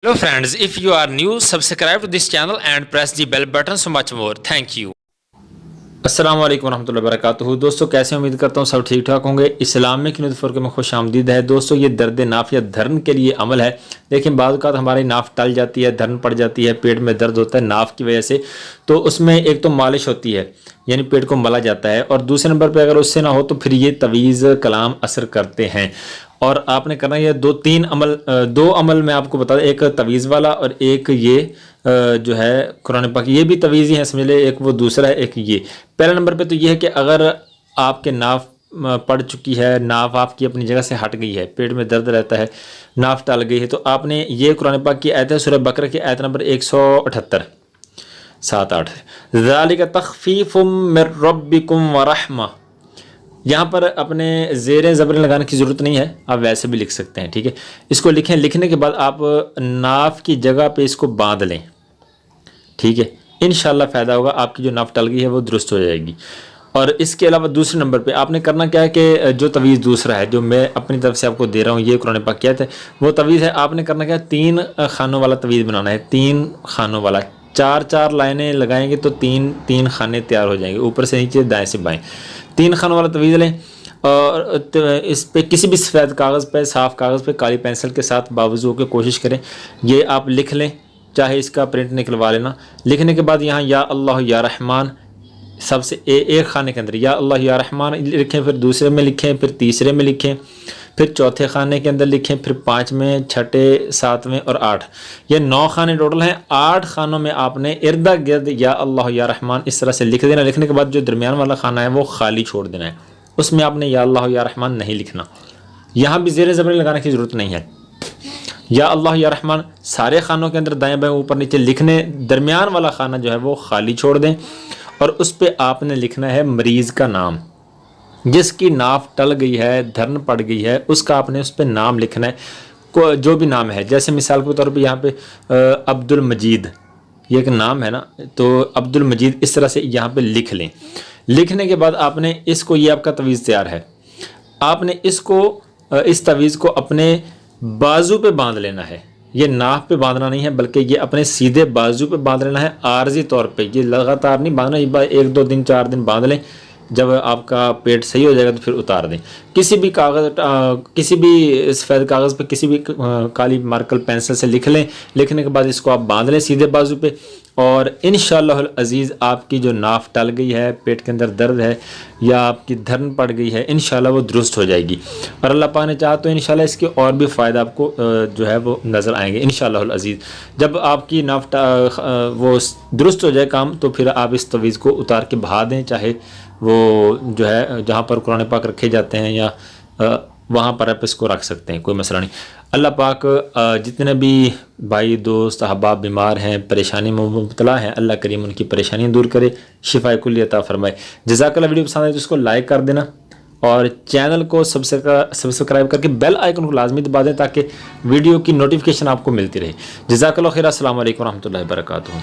Hello friends, if you are new, subscribe to this channel and press the bell button so much more. Thank you. अस्सलाम वालेकुम रहमतुल्लाहि व बरकातुहू। दोस्तों कैसे, उम्मीद करता हूँ सब ठीक ठाक होंगे। इस्लामिक न्यूज़ फॉर में खुश आमदीद है। दोस्तों ये दर्द नाफ या धर्न के लिए अमल है। लेकिन बाद औक़ात हमारी नाफ टल जाती है, धर्न पड़ जाती है, पेट में दर्द होता है नाफ की वजह से। तो उसमें एक तो मालिश होती है, यानी पेट को मला जाता है, और दूसरे नंबर पर अगर उससे ना हो तो फिर ये तवीज़ कलाम असर करते हैं। और आपने करना ये दो अमल मैं आपको बता दूं, एक तवीज़ वाला और एक ये जो है कुरान पाक, ये भी तवीज़ ही है समझ ले, एक वो दूसरा है, एक ये। पहले नंबर पे तो ये है कि अगर आपके नाफ पड़ चुकी है, नाफ आपकी अपनी जगह से हट गई है, पेट में दर्द रहता है, नाफ टल गई है, तो आपने ये कुरान पाक की आयत है सूरह बकरा की आयत नंबर 178 7-8, ज़ालिका तख़फ़ीफ़ुम मिर रब्बिकुम व रहमा। यहाँ पर अपने ज़ेर ज़बर लगाने की ज़रूरत नहीं है, आप वैसे भी लिख सकते हैं, ठीक है। इसको लिखें, लिखने के बाद आप नाफ की जगह पे इसको बांध लें, ठीक है। इंशाल्लाह फ़ायदा होगा, आपकी जो नाफ टल गई है वो दुरुस्त हो जाएगी। और इसके अलावा दूसरे नंबर पे आपने करना क्या है कि जो तवीज़ दूसरा है जो मैं अपनी तरफ से आपको दे रहा हूँ, ये कुरान पाक की आयत है, वो तवीज़ है। आपने करना क्या है, 3 खानों वाला तवीज़ बनाना है, 3 खानों वाला। 4-4 लाइनें लगाएंगे तो 3-3 खाने तैयार हो जाएंगे, ऊपर से नीचे, दाएँ से बाएँ। 3 खानों वाला तवीज़ लें और इस पे किसी भी सफ़ेद कागज़ पे, साफ़ कागज़ पे काली पेंसिल के साथ बावजू होकर कोशिश करें ये आप लिख लें, चाहे इसका प्रिंट निकलवा लेना। लिखने के बाद यहाँ या अल्लाह या रहमान, सबसे एक खाने के अंदर या अल्लाह या रहमान लिखें, फिर दूसरे में लिखें, फिर तीसरे में लिखें, फिर चौथे खाने के अंदर लिखें, फिर 5वें, 6ठे, 7वें और 8, ये 9 खाने टोटल हैं। 8 खानों में आपने इर्दा गिर्द या अल्लाह या रहमान इस तरह से लिख देना। लिखने के बाद जो दरमियान वाला खाना है वो खाली छोड़ देना है, उसमें आपने या अल्लाह या रहमान नहीं लिखना। यहाँ भी ज़ेर ज़बर लगाने की ज़रूरत नहीं है। या अल्लाह या रहमान सारे खानों के अंदर दाएँ बाएँ ऊपर नीचे लिखने, दरमियान वाला खाना जो है वो खाली छोड़ दें, और उस पर आपने लिखना है मरीज़ का नाम, जिसकी नाफ टल गई है, धर्न पड़ गई है, उसका आपने उस पर नाम लिखना है, जो भी नाम है। जैसे मिसाल के तौर पे यहाँ पे अब्दुल मजीद ये एक नाम है ना, तो अब्दुल मजीद इस तरह से यहाँ पे लिख लें। लिखने के बाद आपने इसको, ये आपका तवीज़ तैयार है, आपने इसको इस तवीज़ को अपने बाजू पे बांध लेना है। ये नाफ पे बांधना नहीं है, बल्कि ये अपने सीधे बाजू पे बांध लेना है, आर्जी तौर पे। ये लगातार नहीं बांधना, ये 1-2 दिन 4 दिन बांध लें, जब आपका पेट सही हो जाएगा तो फिर उतार दें। किसी भी कागज़, किसी भी सफ़ेद कागज़ पे किसी भी काली मार्कर पेंसिल से लिख लें। लिखने के बाद इसको आप बांध लें सीधे बाजू पे, और इंशाअल्लाह अज़ीज़ आपकी जो नाफ टल गई है, पेट के अंदर दर्द है या आपकी धर्न पड़ गई है, इंशाअल्लाह वो दुरुस्त हो जाएगी। और अल्लाह पाक ने चाहा तो इंशाअल्लाह इसके और भी फ़ायदा आपको जो है वो नज़र आएंगे इंशाअल्लाह अज़ीज़। जब आपकी नाफ वो दुरुस्त हो जाए काम, तो फिर आप इस तवीज़ को उतार के बहा दें, चाहे वो जो है जहाँ पर कुरान पाक रखे जाते हैं या वहाँ पर आप इसको रख सकते हैं, कोई मसला नहीं। अल्लाह पाक जितने भी भाई दोस्त अहबाब बीमार हैं, परेशानी में मुब्तला हैं, अल्लाह करीम उनकी परेशानियाँ दूर करे, शिफा कुल्ली अता फरमाए। जज़ाकल्लाह। वीडियो पसंद आए तो इसको लाइक कर देना, और चैनल को सब्सक्राइब करके बेल आइकन को लाजमी दबा दें, ताकि वीडियो की नोटिफिकेशन आपको मिलती रहे। जज़ाकल्लाह खैर। अस्सलाम वालेकुम रहमतुल्लाहि व बरकातुहू।